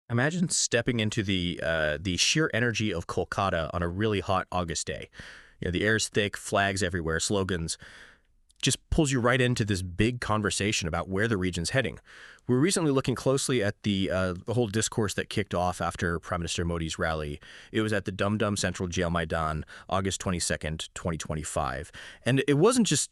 Imagine stepping into the sheer energy of Kolkata on a really hot August day. The air's thick, flags everywhere, slogans. Just pulls you right into this big conversation about where the region's heading. We were recently looking closely at the whole discourse that kicked off after Prime Minister Modi's rally. It was at the Dum Dum Central Jail Maidan, August 22nd, 2025. And it wasn't just,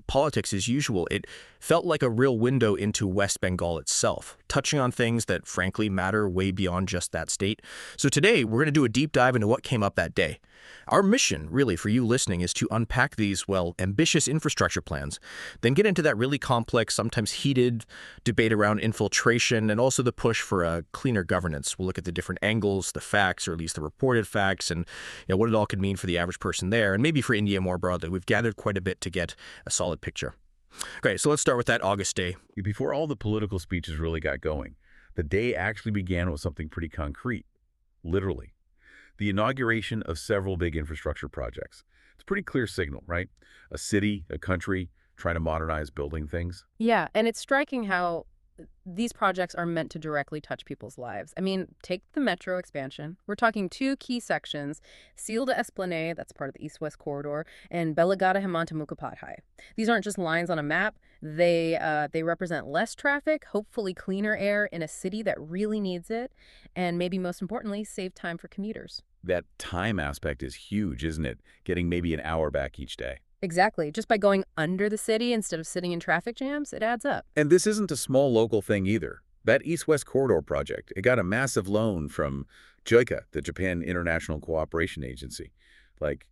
politics as usual. It felt like a real window into West Bengal itself, touching on things that frankly matter way beyond just that state. So today, we're going to do a deep dive into what came up that day. Our mission, really, for you listening, is to unpack these, ambitious infrastructure plans, then get into that really complex, sometimes heated debate around infiltration and also the push for a cleaner governance. We'll look at the different angles, the facts, or at least the reported facts, and what it all could mean for the average person there, and maybe for India more broadly. We've gathered quite a bit to get a solid picture. Okay, so let's start with that August day. Before all the political speeches really got going, the day actually began with something pretty concrete, literally. The inauguration of several big infrastructure projects. It's a pretty clear signal, right? A city, a country, trying to modernize building things. Yeah, and it's striking how these projects are meant to directly touch people's lives. I mean, take the metro expansion. We're talking two key sections, Seal to Esplanade, that's part of the East-West Corridor, and Belagata Hemanta Mukhopadhyay. These aren't just lines on a map. They represent less traffic, hopefully cleaner air in a city that really needs it, and maybe most importantly, save time for commuters. That time aspect is huge, isn't it? Getting maybe an hour back each day. Exactly. Just by going under the city instead of sitting in traffic jams, it adds up. And this isn't a small local thing either. That East-West Corridor project, it got a massive loan from JICA, the Japan International Cooperation Agency, like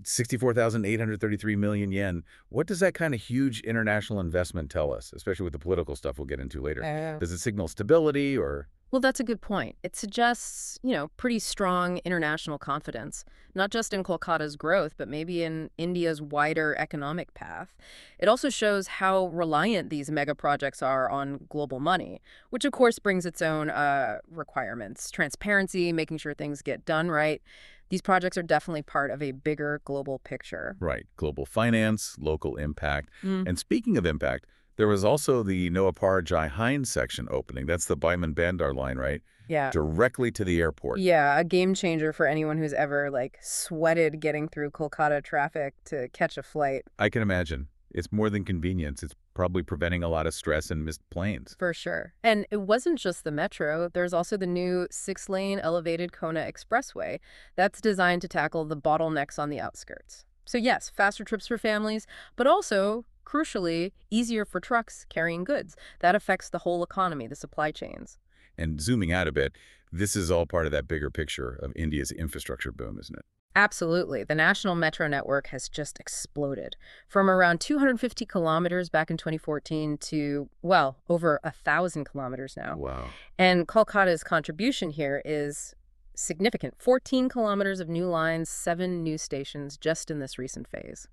64,833 million yen. What does that kind of huge international investment tell us, especially with the political stuff we'll get into later? Does it signal stability or... Well, that's a good point. It suggests, pretty strong international confidence, not just in Kolkata's growth, but maybe in India's wider economic path. It also shows how reliant these mega projects are on global money, which of course brings its own requirements, transparency, making sure things get done right. These projects are definitely part of a bigger global picture. Right. Global finance, local impact. And speaking of impact, there was also the Noapar Jai Hind section opening. That's the Biman Bandar line, right? Yeah. Directly to the airport. Yeah, a game changer for anyone who's ever, sweated getting through Kolkata traffic to catch a flight. I can imagine. It's more than convenience. It's probably preventing a lot of stress and missed planes. For sure. And it wasn't just the metro. There's also the new 6-lane elevated Kona Expressway that's designed to tackle the bottlenecks on the outskirts. So yes, faster trips for families, but also, crucially, easier for trucks carrying goods. That affects the whole economy, the supply chains. And zooming out a bit, this is all part of that bigger picture of India's infrastructure boom, isn't it? Absolutely. The national metro network has just exploded. From around 250 kilometers back in 2014 to, over 1,000 kilometers now. Wow. And Kolkata's contribution here is significant. 14 kilometers of new lines, 7 new stations just in this recent phase.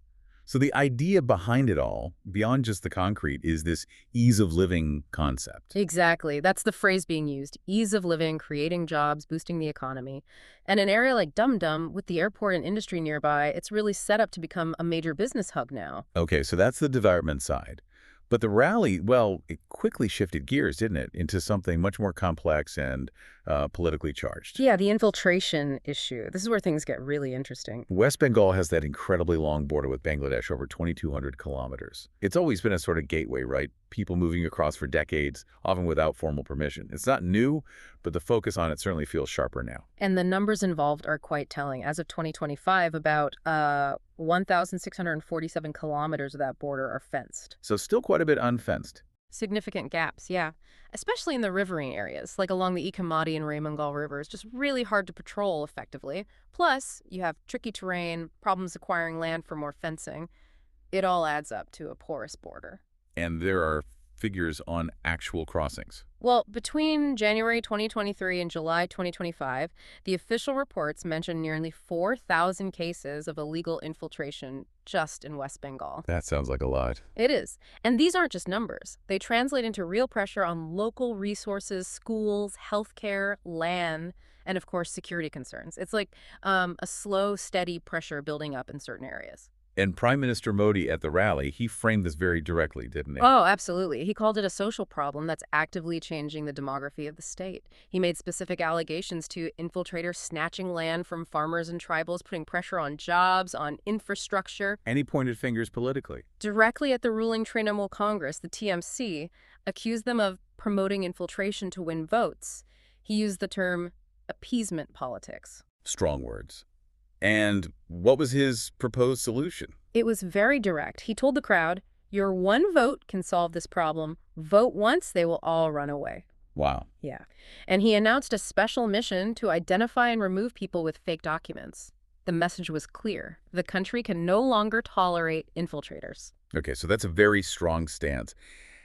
So the idea behind it all, beyond just the concrete, is this ease of living concept. Exactly. That's the phrase being used. Ease of living, creating jobs, boosting the economy. And an area like Dum Dum, with the airport and industry nearby, it's really set up to become a major business hub now. Okay, so that's the development side. But the rally, it quickly shifted gears, didn't it, into something much more complex and politically charged. Yeah, the infiltration issue. This is where things get really interesting. West Bengal has that incredibly long border with Bangladesh, over 2,200 kilometers. It's always been a sort of gateway, right? People moving across for decades, often without formal permission. It's not new, but the focus on it certainly feels sharper now. And the numbers involved are quite telling. As of 2025, about 1,647 kilometers of that border are fenced. So still quite a bit unfenced. Significant gaps, yeah. Especially in the riverine areas, like along the Ikamadi and Raymangal rivers, just really hard to patrol effectively. Plus, you have tricky terrain, problems acquiring land for more fencing. It all adds up to a porous border. And there are figures on actual crossings. Well, between January 2023 and July 2025, the official reports mention nearly 4,000 cases of illegal infiltration just in West Bengal. That sounds like a lot. It is. And these aren't just numbers. They translate into real pressure on local resources, schools, healthcare, land, and of course, security concerns. It's like a slow, steady pressure building up in certain areas. And Prime Minister Modi at the rally, he framed this very directly, didn't he? Oh, absolutely. He called it a social problem that's actively changing the demography of the state. He made specific allegations to infiltrators snatching land from farmers and tribals, putting pressure on jobs, on infrastructure. And he pointed fingers politically. Directly at the ruling Trinamool Congress, the TMC, accused them of promoting infiltration to win votes. He used the term appeasement politics. Strong words. And what was his proposed solution? It was very direct. He told the crowd, "Your one vote can solve this problem. Vote once, they will all run away." Wow. Yeah. And he announced a special mission to identify and remove people with fake documents. The message was clear. The country can no longer tolerate infiltrators. Okay, so that's a very strong stance.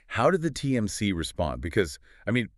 How did the TMC respond? Because, I mean,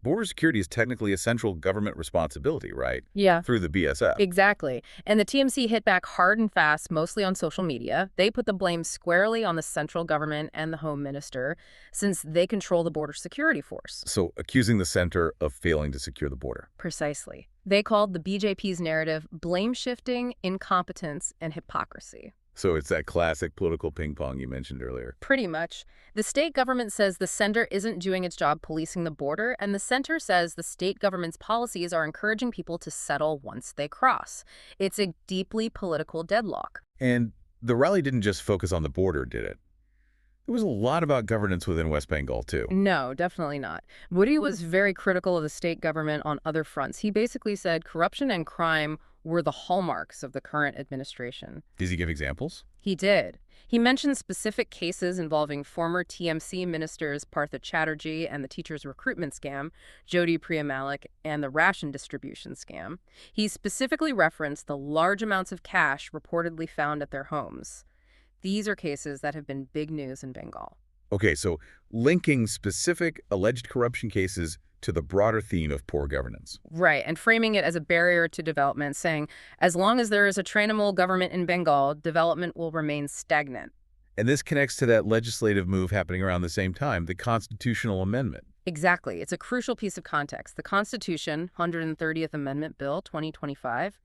border security is technically a central government responsibility, right? Yeah. Through the BSF. Exactly. And the TMC hit back hard and fast, mostly on social media. They put the blame squarely on the central government and the Home Minister, since they control the border security force. So accusing the center of failing to secure the border. Precisely. They called the BJP's narrative blame-shifting, incompetence, and hypocrisy. So it's that classic political ping pong you mentioned earlier. Pretty much. The state government says the center isn't doing its job policing the border, and the center says the state government's policies are encouraging people to settle once they cross. It's a deeply political deadlock. And the rally didn't just focus on the border, did it? There was a lot about governance within West Bengal, too. No, definitely not. Modi was very critical of the state government on other fronts. He basically said corruption and crime were the hallmarks of the current administration. Does he give examples? He did. He mentioned specific cases involving former TMC ministers Partha Chatterjee and the teachers' recruitment scam, Jyoti Priya Malik, and the ration distribution scam. He specifically referenced the large amounts of cash reportedly found at their homes. These are cases that have been big news in Bengal. Okay, so linking specific alleged corruption cases to the broader theme of poor governance. Right, and framing it as a barrier to development, saying, as long as there is a Trinamool government in Bengal, development will remain stagnant. And this connects to that legislative move happening around the same time, the constitutional amendment. Exactly. It's a crucial piece of context. The Constitution, 130th Amendment Bill, 2025,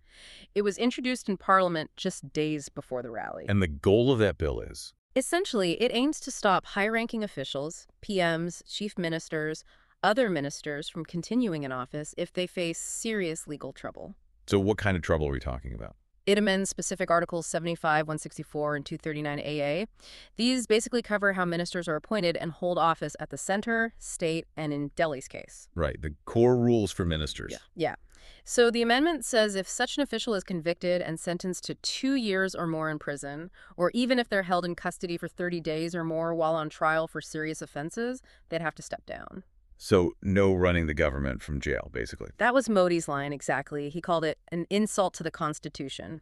it was introduced in Parliament just days before the rally. And the goal of that bill is? Essentially, it aims to stop high-ranking officials, PMs, chief ministers, other ministers from continuing in office if they face serious legal trouble. So what kind of trouble are we talking about? It amends specific Articles 75, 164, and 239 AA. These basically cover how ministers are appointed and hold office at the center, state, and in Delhi's case. Right, the core rules for ministers. Yeah. So the amendment says if such an official is convicted and sentenced to 2 years or more in prison, or even if they're held in custody for 30 days or more while on trial for serious offenses, they'd have to step down. So no running the government from jail, basically. That was Modi's line, exactly. He called it an insult to the Constitution.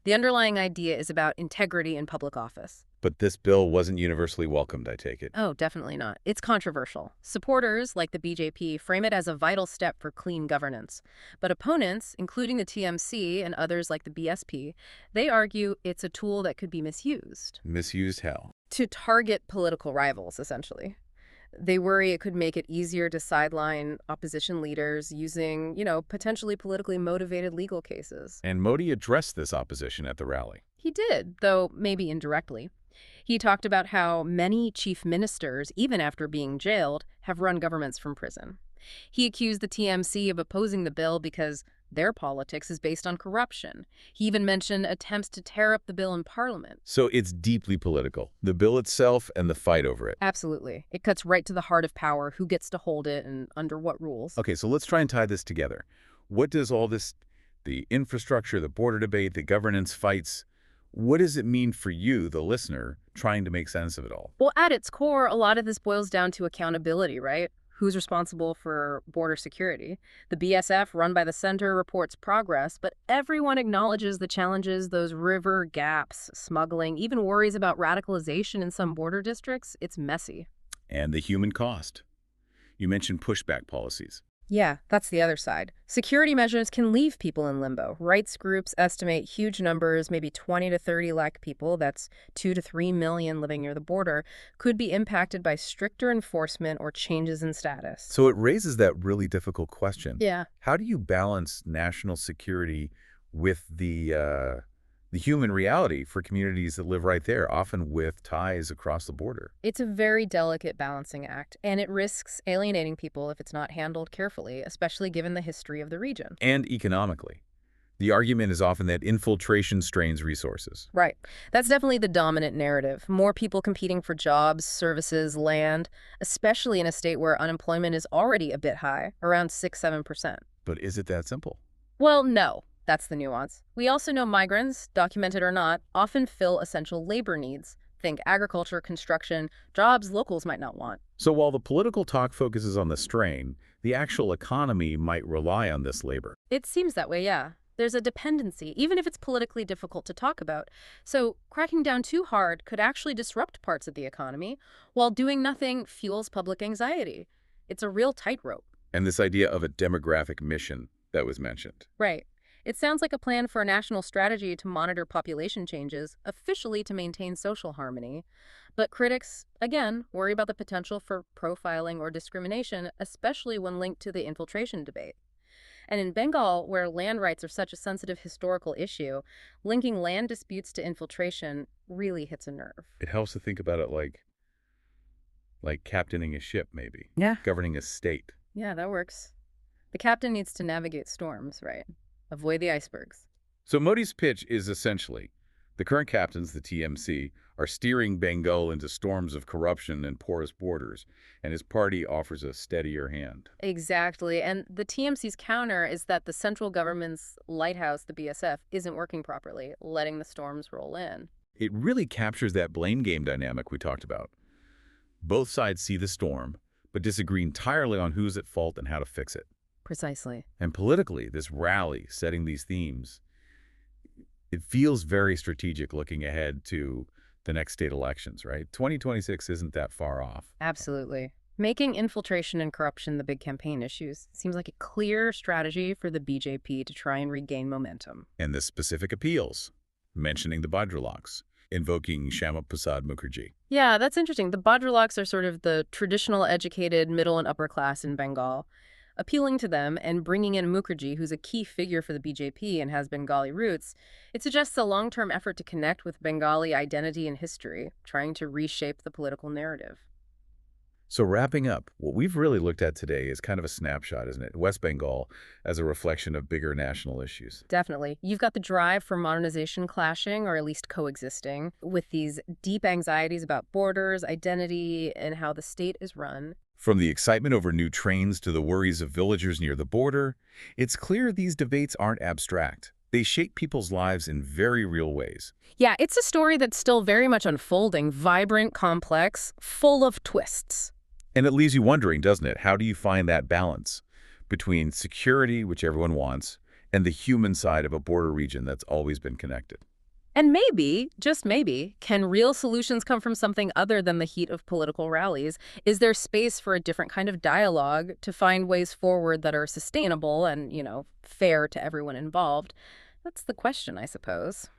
The underlying idea is about integrity in public office. But this bill wasn't universally welcomed, I take it. Oh, definitely not. It's controversial. Supporters, like the BJP, frame it as a vital step for clean governance. But opponents, including the TMC and others like the BSP, they argue it's a tool that could be misused. Misused how? To target political rivals, essentially. They worry it could make it easier to sideline opposition leaders using, potentially politically motivated legal cases. And Modi addressed this opposition at the rally. He did, though maybe indirectly. He talked about how many chief ministers, even after being jailed, have run governments from prison. He accused the TMC of opposing the bill because their politics is based on corruption. He even mentioned attempts to tear up the bill in Parliament. So it's deeply political, the bill itself and the fight over it. Absolutely. It cuts right to the heart of power, who gets to hold it and under what rules. Okay, so let's try and tie this together. What does all this, the infrastructure, the border debate, the governance fights, what does it mean for you, the listener, trying to make sense of it all? Well, at its core, a lot of this boils down to accountability, right? Who's responsible for border security? The BSF, run by the center, reports progress, but everyone acknowledges the challenges, those river gaps, smuggling, even worries about radicalization in some border districts. It's messy. And the human cost. You mentioned pushback policies. Yeah, that's the other side. Security measures can leave people in limbo. Rights groups estimate huge numbers, maybe 20 to 30 lakh people, that's 2 to 3 million living near the border, could be impacted by stricter enforcement or changes in status. So it raises that really difficult question. Yeah. How do you balance national security with the the human reality for communities that live right there, often with ties across the border. It's a very delicate balancing act, and it risks alienating people if it's not handled carefully, especially given the history of the region. And economically. The argument is often that infiltration strains resources. Right. That's definitely the dominant narrative. More people competing for jobs, services, land, especially in a state where unemployment is already a bit high, around 6–7%. But is it that simple? Well, no. That's the nuance. We also know migrants, documented or not, often fill essential labor needs. Think agriculture, construction, jobs locals might not want. So while the political talk focuses on the strain, the actual economy might rely on this labor. It seems that way, yeah. There's a dependency, even if it's politically difficult to talk about. So cracking down too hard could actually disrupt parts of the economy, while doing nothing fuels public anxiety. It's a real tightrope. And this idea of a demographic mission that was mentioned. Right. It sounds like a plan for a national strategy to monitor population changes, officially to maintain social harmony. But critics, again, worry about the potential for profiling or discrimination, especially when linked to the infiltration debate. And in Bengal, where land rights are such a sensitive historical issue, linking land disputes to infiltration really hits a nerve. It helps to think about it like captaining a ship, maybe. Yeah. Governing a state. Yeah, that works. The captain needs to navigate storms, right? Avoid the icebergs. So Modi's pitch is essentially, the current captains, the TMC, are steering Bengal into storms of corruption and porous borders, and his party offers a steadier hand. Exactly. And the TMC's counter is that the central government's lighthouse, the BSF, isn't working properly, letting the storms roll in. It really captures that blame game dynamic we talked about. Both sides see the storm, but disagree entirely on who's at fault and how to fix it. Precisely. And politically, this rally setting these themes, it feels very strategic looking ahead to the next state elections, right? 2026 isn't that far off. Absolutely. Making infiltration and corruption the big campaign issues seems like a clear strategy for the BJP to try and regain momentum. And the specific appeals, mentioning the Bhadralaks, invoking Shyama Prasad Mukherjee. Yeah, that's interesting. The Bhadralaks are sort of the traditional educated middle and upper class in Bengal. Appealing to them and bringing in Mukherjee, who's a key figure for the BJP and has Bengali roots, it suggests a long-term effort to connect with Bengali identity and history, trying to reshape the political narrative. So wrapping up, what we've really looked at today is kind of a snapshot, isn't it? West Bengal as a reflection of bigger national issues. Definitely. You've got the drive for modernization clashing, or at least coexisting, with these deep anxieties about borders, identity, and how the state is run. From the excitement over new trains to the worries of villagers near the border, it's clear these debates aren't abstract. They shape people's lives in very real ways. Yeah, it's a story that's still very much unfolding, vibrant, complex, full of twists. And it leaves you wondering, doesn't it? How do you find that balance between security, which everyone wants, and the human side of a border region that's always been connected? And maybe, just maybe, can real solutions come from something other than the heat of political rallies? Is there space for a different kind of dialogue to find ways forward that are sustainable and, fair to everyone involved? That's the question, I suppose.